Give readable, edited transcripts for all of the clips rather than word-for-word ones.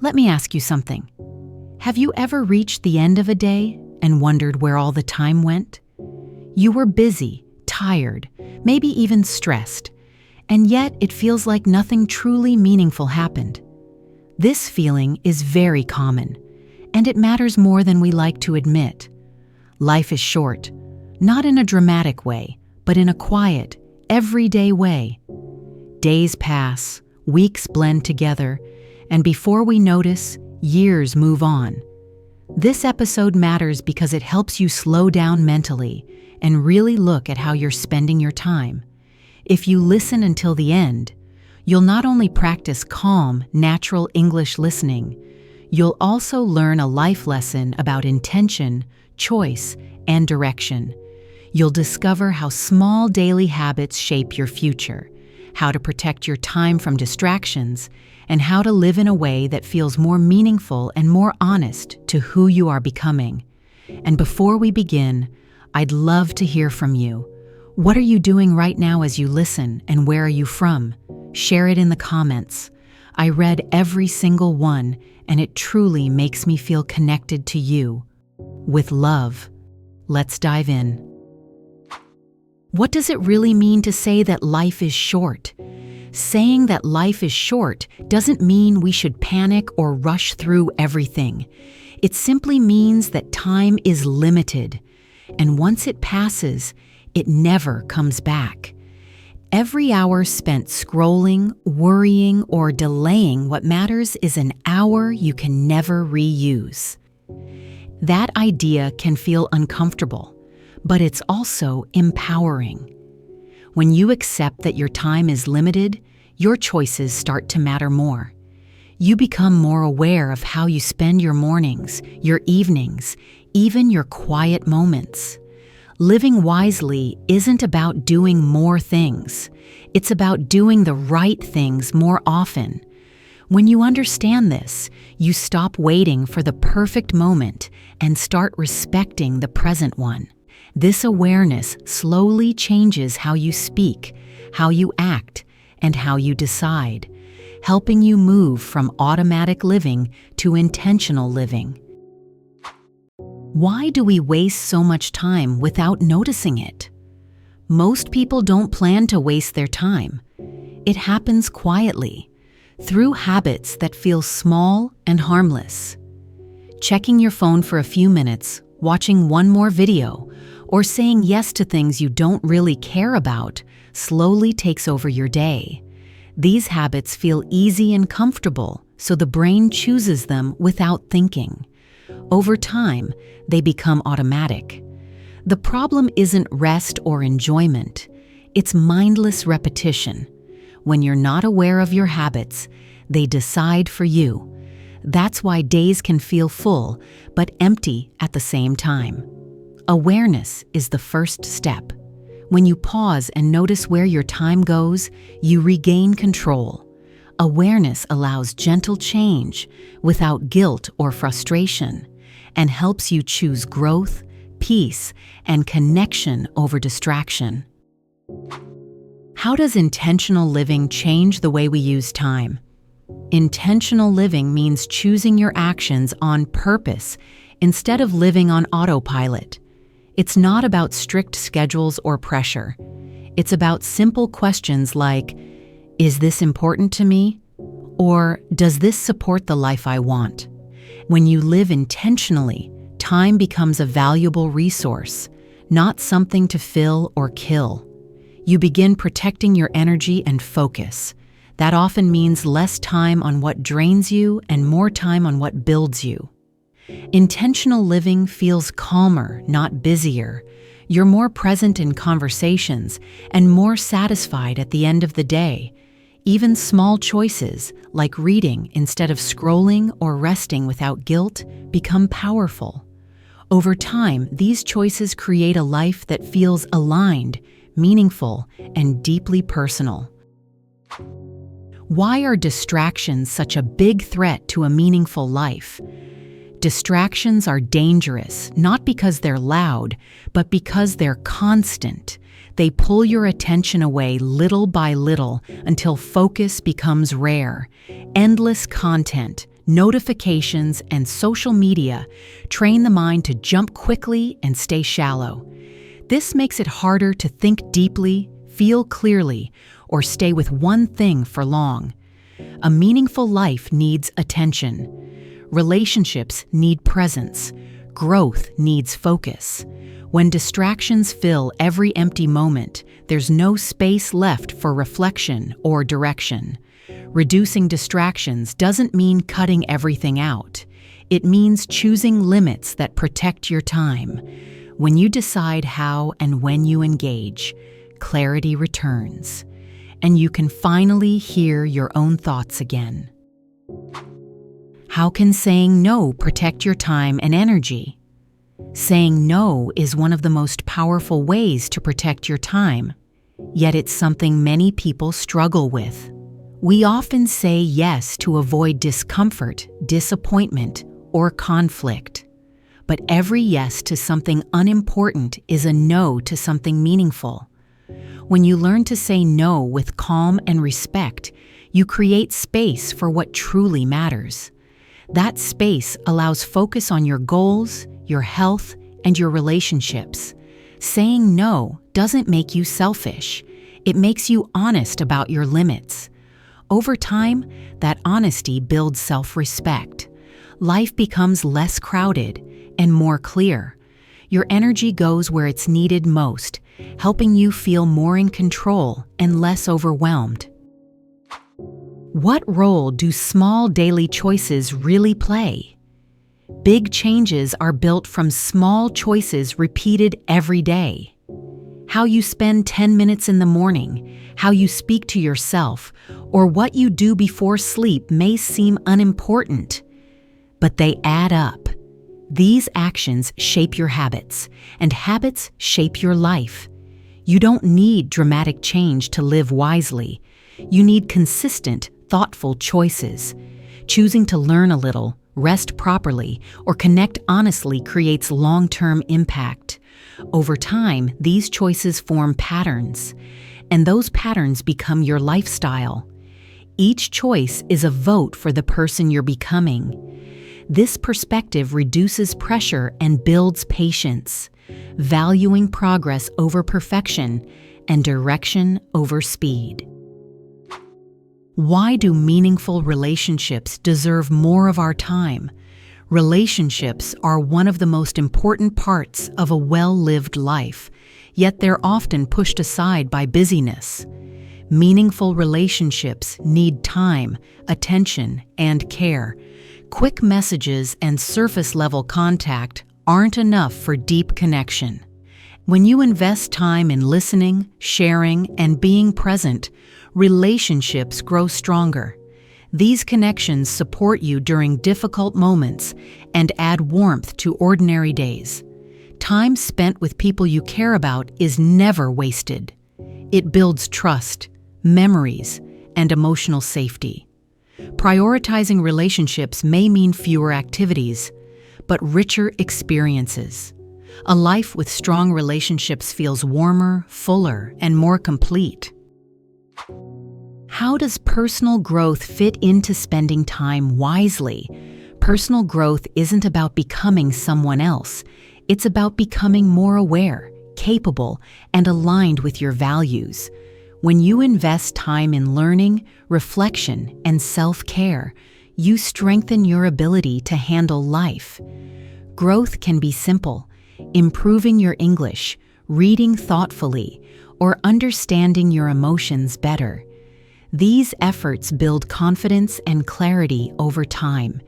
Let me ask you something. Have you ever reached the end of a day and wondered where all the time went? You were busy, tired, maybe even stressed, and yet it feels like nothing truly meaningful happened. This feeling is very common, and it matters more than we like to admit. Life is short, not in a dramatic way, but in a quiet, everyday way. Days pass, weeks blend together, and before we notice, years move on. This episode matters because it helps you slow down mentally and really look at how you're spending your time. If you listen until the end, you'll not only practice calm, natural English listening, you'll also learn a life lesson about intention, choice, and direction. You'll discover how small daily habits shape your future, how to protect your time from distractions, and how to live in a way that feels more meaningful and more honest to who you are becoming. And before we begin, I'd love to hear from you. What are you doing right now as you listen, and where are you from? Share it in the comments. I read every single one, and it truly makes me feel connected to you. With love, let's dive in. What does it really mean to say that life is short? Saying that life is short doesn't mean we should panic or rush through everything. It simply means that time is limited, and once it passes, it never comes back. Every hour spent scrolling, worrying, or delaying what matters is an hour you can never reuse. That idea can feel uncomfortable, but it's also empowering. When you accept that your time is limited, your choices start to matter more. You become more aware of how you spend your mornings, your evenings, even your quiet moments. Living wisely isn't about doing more things. It's about doing the right things more often. When you understand this, you stop waiting for the perfect moment and start respecting the present one. This awareness slowly changes how you speak, how you act, and how you decide, helping you move from automatic living to intentional living. Why do we waste so much time without noticing it? Most people don't plan to waste their time. It happens quietly, through habits that feel small and harmless. Checking your phone for a few minutes, watching one more video, or saying yes to things you don't really care about slowly takes over your day. These habits feel easy and comfortable, so the brain chooses them without thinking. Over time, they become automatic. The problem isn't rest or enjoyment. It's mindless repetition. When you're not aware of your habits, they decide for you. That's why days can feel full, but empty at the same time. Awareness is the first step. When you pause and notice where your time goes, you regain control. Awareness allows gentle change without guilt or frustration, and helps you choose growth, peace, and connection over distraction. How does intentional living change the way we use time? Intentional living means choosing your actions on purpose instead of living on autopilot. It's not about strict schedules or pressure. It's about simple questions like, is this important to me? Or does this support the life I want? When you live intentionally, time becomes a valuable resource, not something to fill or kill. You begin protecting your energy and focus. That often means less time on what drains you and more time on what builds you. Intentional living feels calmer, not busier. You're more present in conversations and more satisfied at the end of the day. Even small choices, like reading instead of scrolling or resting without guilt, become powerful. Over time, these choices create a life that feels aligned, meaningful, and deeply personal. Why are distractions such a big threat to a meaningful life? Distractions are dangerous, not because they're loud, but because they're constant. They pull your attention away little by little until focus becomes rare. Endless content, Notifications and social media train the mind to jump quickly and stay shallow. This makes it harder to think deeply, feel clearly, or stay with one thing for long. A meaningful life needs attention. Relationships need presence. Growth needs focus. When distractions fill every empty moment, there's no space left for reflection or direction. Reducing distractions doesn't mean cutting everything out. It means choosing limits that protect your time. When you decide how and when you engage, clarity returns, and you can finally hear your own thoughts again. How can saying no protect your time and energy? Saying no is one of the most powerful ways to protect your time, yet it's something many people struggle with. We often say yes to avoid discomfort, disappointment, or conflict. But every yes to something unimportant is a no to something meaningful. When you learn to say no with calm and respect, you create space for what truly matters. That space allows focus on your goals, your health, and your relationships. Saying no doesn't make you selfish. It makes you honest about your limits. Over time, that honesty builds self-respect. Life becomes less crowded and more clear. Your energy goes where it's needed most, helping you feel more in control and less overwhelmed. What role do small daily choices really play? Big changes are built from small choices repeated every day. How you spend 10 minutes in the morning, how you speak to yourself, or what you do before sleep may seem unimportant, but they add up. These actions shape your habits, and habits shape your life. You don't need dramatic change to live wisely. You need consistent, thoughtful choices. Choosing to learn a little, rest properly, or connect honestly creates long-term impact. Over time, these choices form patterns, and those patterns become your lifestyle. Each choice is a vote for the person you're becoming. This perspective reduces pressure and builds patience, valuing progress over perfection and direction over speed. Why do meaningful relationships deserve more of our time? Relationships are one of the most important parts of a well-lived life, yet they're often pushed aside by busyness. Meaningful relationships need time, attention, and care. Quick messages and surface-level contact aren't enough for deep connection. When you invest time in listening, sharing, and being present, relationships grow stronger. These connections support you during difficult moments and add warmth to ordinary days. Time spent with people you care about is never wasted. It builds trust, memories, and emotional safety. Prioritizing relationships may mean fewer activities, but richer experiences. A life with strong relationships feels warmer, fuller, and more complete. How does personal growth fit into spending time wisely? Personal growth isn't about becoming someone else. It's about becoming more aware, capable, and aligned with your values. When you invest time in learning, reflection, and self-care, you strengthen your ability to handle life. Growth can be simple: improving your English, reading thoughtfully, or understanding your emotions better. These efforts build confidence and clarity over time.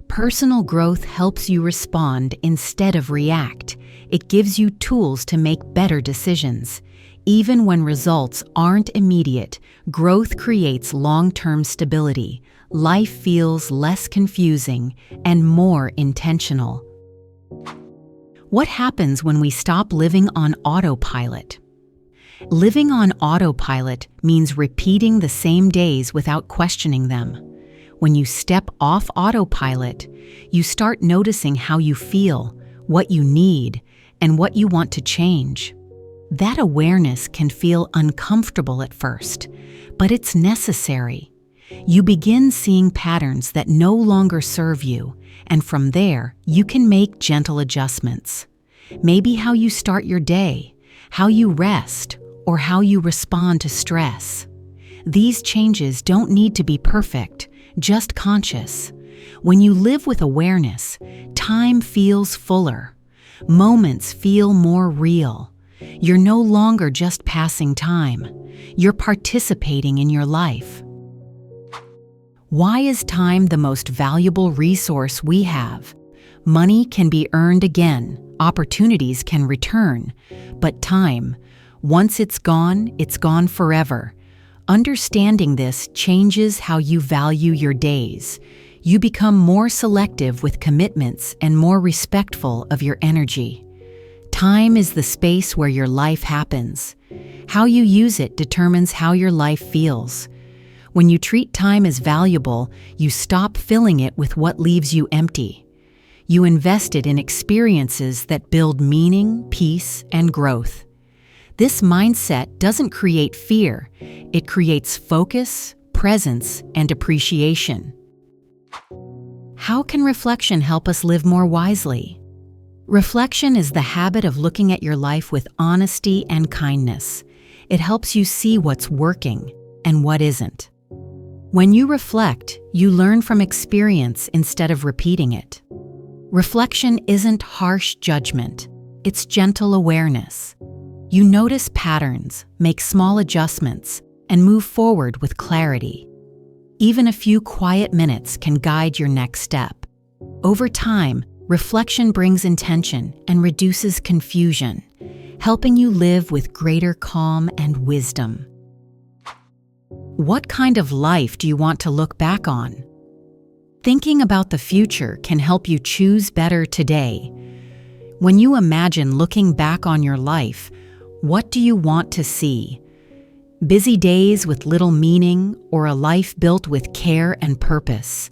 Personal growth helps you respond instead of react. It gives you tools to make better decisions. Even when results aren't immediate, growth creates long-term stability. Life feels less confusing and more intentional. What happens when we stop living on autopilot? Living on autopilot means repeating the same days without questioning them. When you step off autopilot, you start noticing how you feel, what you need, and what you want to change. That awareness can feel uncomfortable at first, but it's necessary. You begin seeing patterns that no longer serve you, and from there, you can make gentle adjustments. Maybe how you start your day, how you rest, or how you respond to stress. These changes don't need to be perfect, just conscious. When you live with awareness, time feels fuller. Moments feel more real. You're no longer just passing time. You're participating in your life. Why is time the most valuable resource we have? Money can be earned again, opportunities can return, but time, once it's gone forever. Understanding this changes how you value your days. You become more selective with commitments and more respectful of your energy. Time is the space where your life happens. How you use it determines how your life feels. When you treat time as valuable, you stop filling it with what leaves you empty. You invest it in experiences that build meaning, peace, and growth. This mindset doesn't create fear. It creates focus, presence, and appreciation. How can reflection help us live more wisely? Reflection is the habit of looking at your life with honesty and kindness. It helps you see what's working and what isn't. When you reflect, you learn from experience instead of repeating it. Reflection isn't harsh judgment, it's gentle awareness. You notice patterns, make small adjustments, and move forward with clarity. Even a few quiet minutes can guide your next step. Over time, reflection brings intention and reduces confusion, helping you live with greater calm and wisdom. What kind of life do you want to look back on? Thinking about the future can help you choose better today. When you imagine looking back on your life, what do you want to see? Busy days with little meaning, or a life built with care and purpose?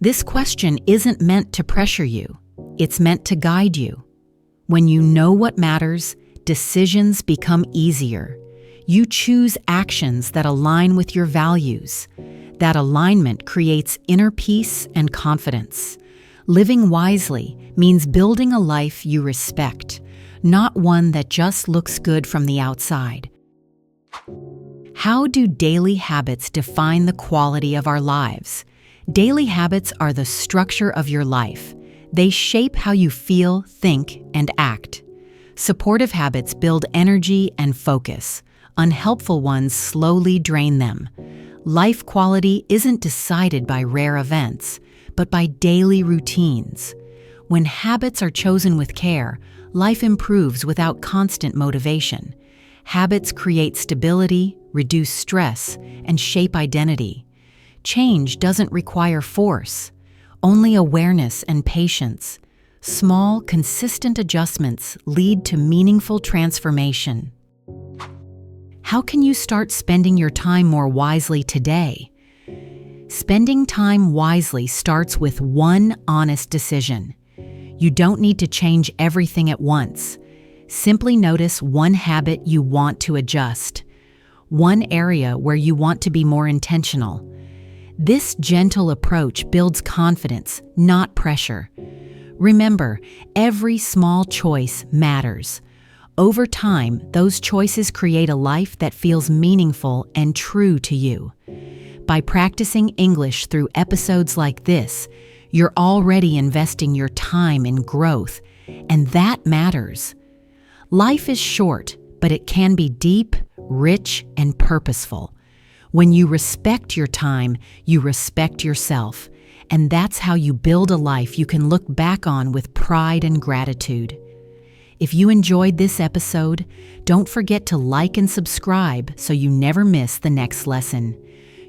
This question isn't meant to pressure you. It's meant to guide you. When you know what matters, decisions become easier. You choose actions that align with your values. That alignment creates inner peace and confidence. Living wisely means building a life you respect, not one that just looks good from the outside. How do daily habits define the quality of our lives? Daily habits are the structure of your life. They shape how you feel, think, and act. Supportive habits build energy and focus. Unhelpful ones slowly drain them. Life quality isn't decided by rare events, but by daily routines. When habits are chosen with care, life improves without constant motivation. Habits create stability, reduce stress, and shape identity. Change doesn't require force, only awareness and patience. Small, consistent adjustments lead to meaningful transformation. How can you start spending your time more wisely today? Spending time wisely starts with one honest decision. You don't need to change everything at once. Simply notice one habit you want to adjust, one area where you want to be more intentional. This gentle approach builds confidence, not pressure. Remember, every small choice matters. Over time, those choices create a life that feels meaningful and true to you. By practicing English through episodes like this, you're already investing your time in growth, and that matters. Life is short, but it can be deep, rich, and purposeful. When you respect your time, you respect yourself, and that's how you build a life you can look back on with pride and gratitude. If you enjoyed this episode, don't forget to like and subscribe so you never miss the next lesson.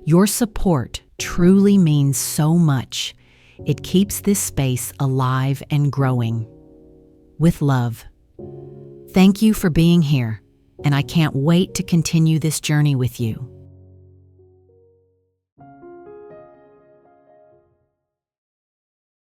Your support truly means so much. It keeps this space alive and growing. With love. Thank you for being here, and I can't wait to continue this journey with you.